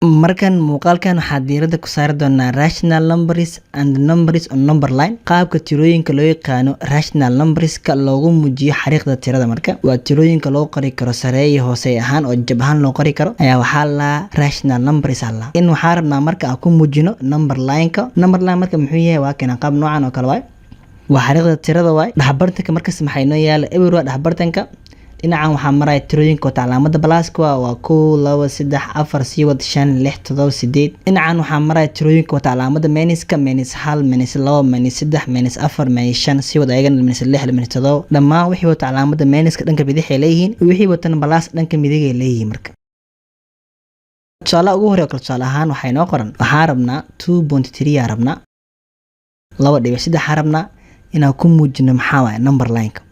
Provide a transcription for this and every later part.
Markan muuqaalkan waxaa diiradda ku saari doonaa rational numbers and numbers on number line. Qaabka tirooyinka loo yaqaano rational numberska loogu muujiyo xariiqda tirada marka waa tirooyinka loo qori karo sare iyo hoose ahaan oo jab ahaan loo qori karo ayaa waxaa la rational numbers alla. In waxaa rabnaa marka aan ku muujino number line-ka. Number line marka muxuu yahay waa kana qaab noocan oo kale waay. Waa xariiqda tirada waay. Dhaxbartanka markaas maxay noo yaala eber waa dhaxbartanka. Dhinacan waxaa maray tirooyinka oo calaamada balaaska waa 1 2 3 4 sii wad 5 6 7 8. Dhinacan waxaa maray tirooyinka oo calaamada minuska minus 1 minus 2 minus 3 minus 4 minus 5 sii wad ayagana minus 6 minus 7. Dhammaan wixii oo calaamada minuska dhanka bidix ay leeyihiin wixii watan balaas dhanka midig ay leeyihiin marka. Tusaale ugu hore tusaale ahaan waxay noo qoran waxaa rabnaa 2.3 rabnaa 2.3 rabnaa inaan ku muujino maxaa waay number line-ka.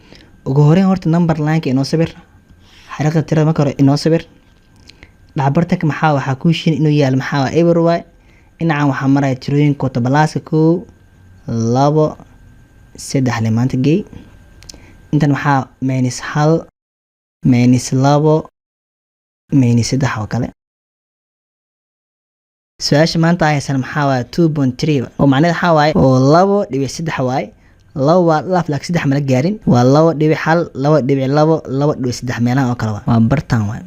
ugu horeen horta number line-ka inoo sawir xariiqda tirada marka hore inoo sawir dhaxbartanka maxaa waxaa ku shin inuu yaal maxaa waa eber waay. Dhinacan waxaa maray tirooyinka oo balaaska 1 2 3 limaanta gey. Intan waxaa minus 1 minus 2 minus 3 oo kale. Su'aasha maanta aysan maxaa waa 2.3 oo macnaheedu waxaa waay oo 2.3 waay. lawa laaf laak 3 mala gaarin waa 2.1 2.2 2.3 meelaha oo kale waa bartaan waay.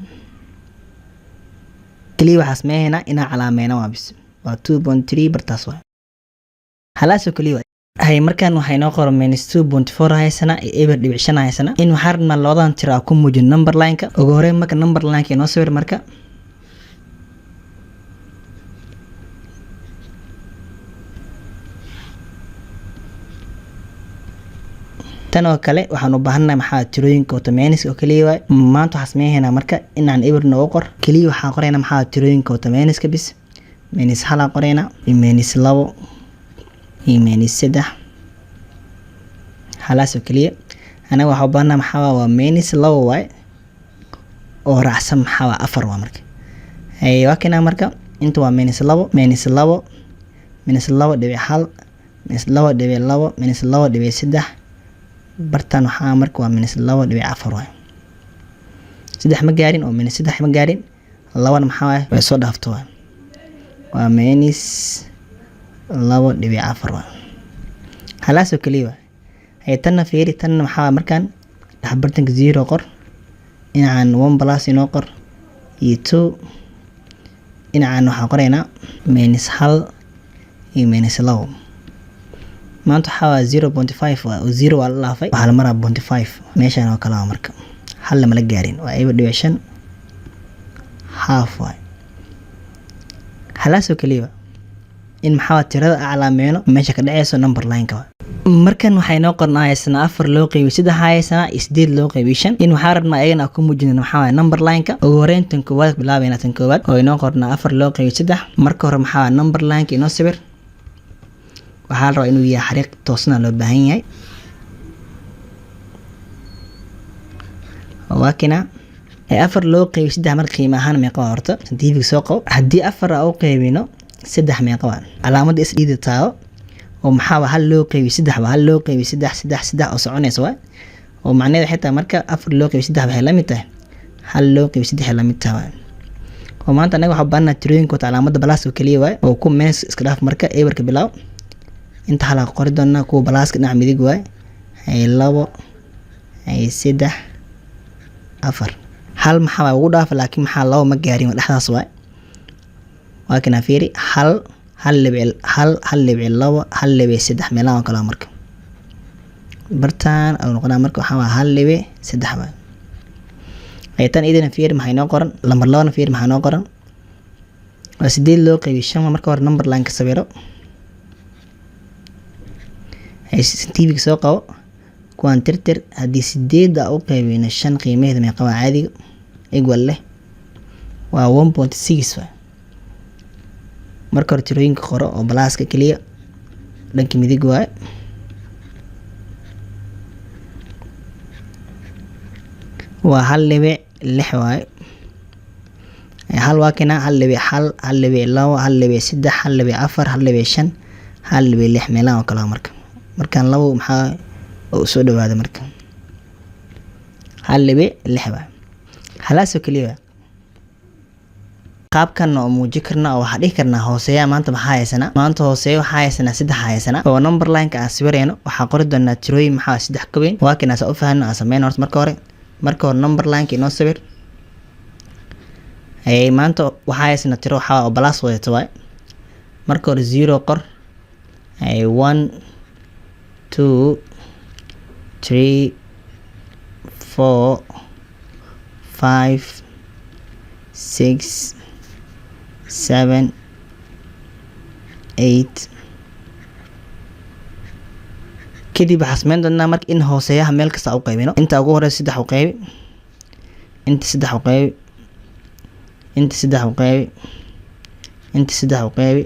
kaliya waxaas meehna ina calaameena waa bis waa 2.3 bartaas waay. halaasoo kaliya waay hay markaan waxay noo qoran minus 2.4 haysana eber dhibic 5 haysana in waxaa rabnaa labadan tiro ku muujin number line-ka. ugu horeen marka number line-ka inoo sawir marka tan oo kale waxaan u baahanahay maxaa tirooyinka oo minus oo kaliya waay. maanta waxaas meehna marka inaan eber noo qor kaliya waxaan qoraynaa maxaa tirooyinka oo minus ka bis minus 1 qoraynaa minus 2 minus 3 halaas oo kaliya anaga waxaan u baahanahay maxaa waa minus 2 waay oo raacsan maxaa 4 waa marka ay waa kana marka inta waa minus 2 minus 2 minus 2.1 minus 2.2 minus 2.3 bartaan waxaa marka waa minus 2.4 waay. 3 ma gaarin oo minus 3 ma gaarin 2 maxaa waay way soo dhaafto waay waa minus 2.4 waay. halaas oo kaliya waay ay tan fiiri tan maxaa markaan dhaxbartanka 0 qor inaan 1 plus inoo qor iyo 2 inaan waxaan qoraynaa minus 1 iyo minus 2 maanta waxaa 0.5 waa 0 waa la laafay waxaa la maraa 0.5 meeshaan oo kale marka hal lama la gaarin waa eber dhibic 5 half waay. halaasoo kaliya in maxaa tirada calaameeno meesha ka dhacayso number line-ka waay. markan waxay noo qornaaysan 4 loo qeybiyo 3 haysana 8 loo qeybiyo 5 in waxaa rabnaa ayagana ku muujino maxaa waay number line-ka. ugu horeen tan koowaad bilaabayna tan koowaad oo inoo qornaa 4 loo qeybiyo 3 marka hore maxaa number line-ka inoo sawir waxaa la rabaa inuu yahay xariiq toosna loo baahan yahay waa kina 4 loo qeybiyo 3 marka qiimo ahaan meeqa horta santific soo qabo haddii 4 oo qeybino 3 meeqa waa calaamada is dhiidataao oo maxaa hal loo qeybiyo 3 waa hal loo qeybiyo 3 oo soconaysa waa oo macnaheedu xitaa marka 4 loo qeybiyo 3 waxay la mid tahay hal loo qeybiyo 3 la mid tahay oo maanta anaga waxa baahnaa tirooyinka calaamada balaas oo kaliya waay oo ku minus iska dhaaf marka eberka bilaaw inta hala qori doonaa kuwa balaaska dhinaca midig waay ay 2 ay 3 4 hal maxaa ugu dhaaf laakiin maxaa 2 ma gaarin dhexdaas waay waa kana fiiri hal level 3 meelaha kala marka bartaan oo noqonaa marka waxa waa 1.3 waay. ay tan idina fiiri maxay noo qoran lambar 2 fiiri maxaa noo qoran waa 8 loo qeybiyo 5 marka hore number line ka sawiro ay TV soo qabo kuwan tirtir hadii 8 u qaybina 5 qiimaheeda meeqa waa caadiga equal leh waa 1.6 waay. marka hore tirooyinka qoro oo balaaska kaliya dhanka midig waay waa 1.6 waay. hal waa kana 1.1 1.2 1.3 1.4 1.5 1.6 meelaha kala markaan labo maxaa oo soo dhawaada marka 1.6 waay. halaasoo kaliya qaabkan oo muujin karna oo waxa dhihi karna hooseeya maanta maxaa haysana maanta hooseeya waxa haysana 3 haysana oo number line-ka aan sawirayno waxa qori doonaa tirooyin maxaa 3 ka weyn waa kina soo faahno aan sameeyno horta marka hore number line-ka inoo sawir maanta waxa haysana tiro waxa oo plus wadato way marka hore 0 qor 1 2 3 4 5 6 7 8 kadib waxaan sameyn doonaa marka in hooseeyaha meel kasta u qaybino inta ugu horeysa 3 u qaybi inta 3 u qaybi inta 3 u qaybi inta 3 u qaybi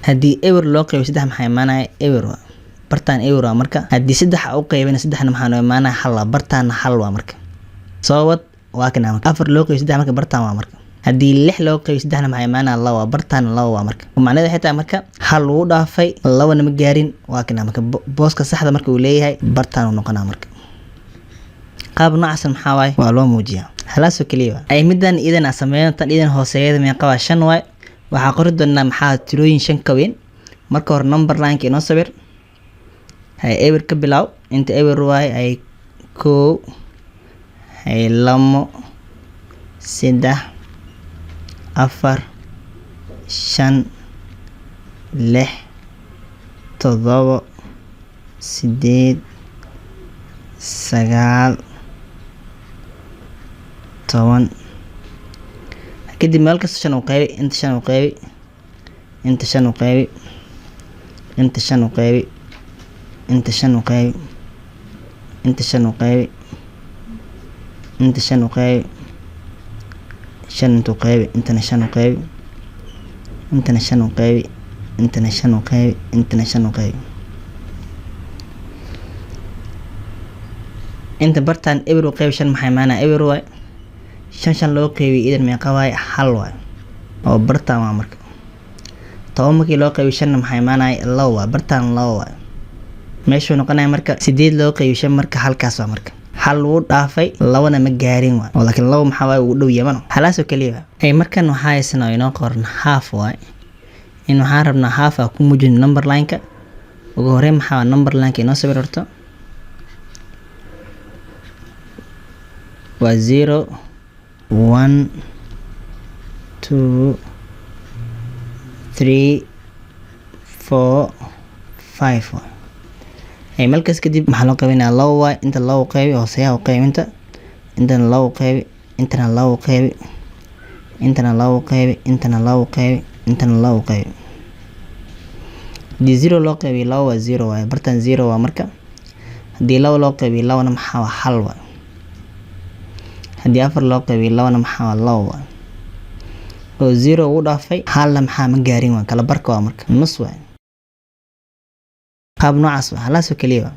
haddii ewer loo qaybo 3 maxay maanahay ewer bartaan ewer marka haddii 3 u qaybina 3 maxaa maanahay hal bartaan hal waa marka soo wad waa kana 4 loo qaybo 3 marka bartaan waa marka haddii 6 loo qaybo 3 maxay maanahay 2 bartaan 2 waa marka macnaheedu xitaa marka hal uu dhaafay 2 nama gaarin waa kana marka booska saxda marka uu leeyahay bartaan uu noqonaa marka qaab noocaas maxaa waay waa loo muujiyaa halaasoo kaliya ay midan idan sameeyaan tan idan hooseeyada meeqa waa 5 waay waxa qori doonaa maxaa tirooyin 5 ka weyn marka hore number line-ka inoo sawir ewer ka bilaw inta ewer waay ay 1 2 3 4 5 6 7 8 9 10 kadib meel kasta 5 u qaybi inta 5 u qaybi inta 5 u qaybi inta 5 u qaybi inta 5 u qaybi inta 5 u qaybi inta 5 u qaybi 5 u qaybi intana 5 u qaybi intana 5 u qaybi intana 5 u qaybi intana 5 u qaybi inta bartaan ewer u qaybi 5 maxay maanahay ewer waay 5 loo qaybi idan meeqa waay hal waay oo bartaan waa marka 10 markii loo qaybi 5 maxay maanahay 2 waa bartaan 2 waay meeshu noqonay marka 8 loo qaybi 5 marka halkaas waa marka hal uu dhaafay 2 ma gaarin waay oo laakiin 2 maxaa waay uu dhow yaman halaasoo kaliya markan waxa haysana inoo qoran half waay in waxaan rabnaa half ku muujin number line-ka ugu horey maxaa number line-ka inoo sawir horto waa 0 1 2 3 4 5 markaas kadib maxaa loo qaybinaa 2 waay inta 2 qaybi hooseeyaha u qaybinta intana 2 qaybi intana 2 qaybi intana 2 qaybi intana 2 qaybi intana 2 qaybi haddii 0 loo qaybi 2 waa 0 waay bartaan 0 waa marka haddii 2 loo qaybi 2 na maxaa waa hal waay haddii 4 loo qaybi 2 na maxaa waa 2 waay oo 0 uu dhaafay hal maxaa ma gaarin waa kala barka waa marka nus waay qaab noocaas waa halaasoo kaliya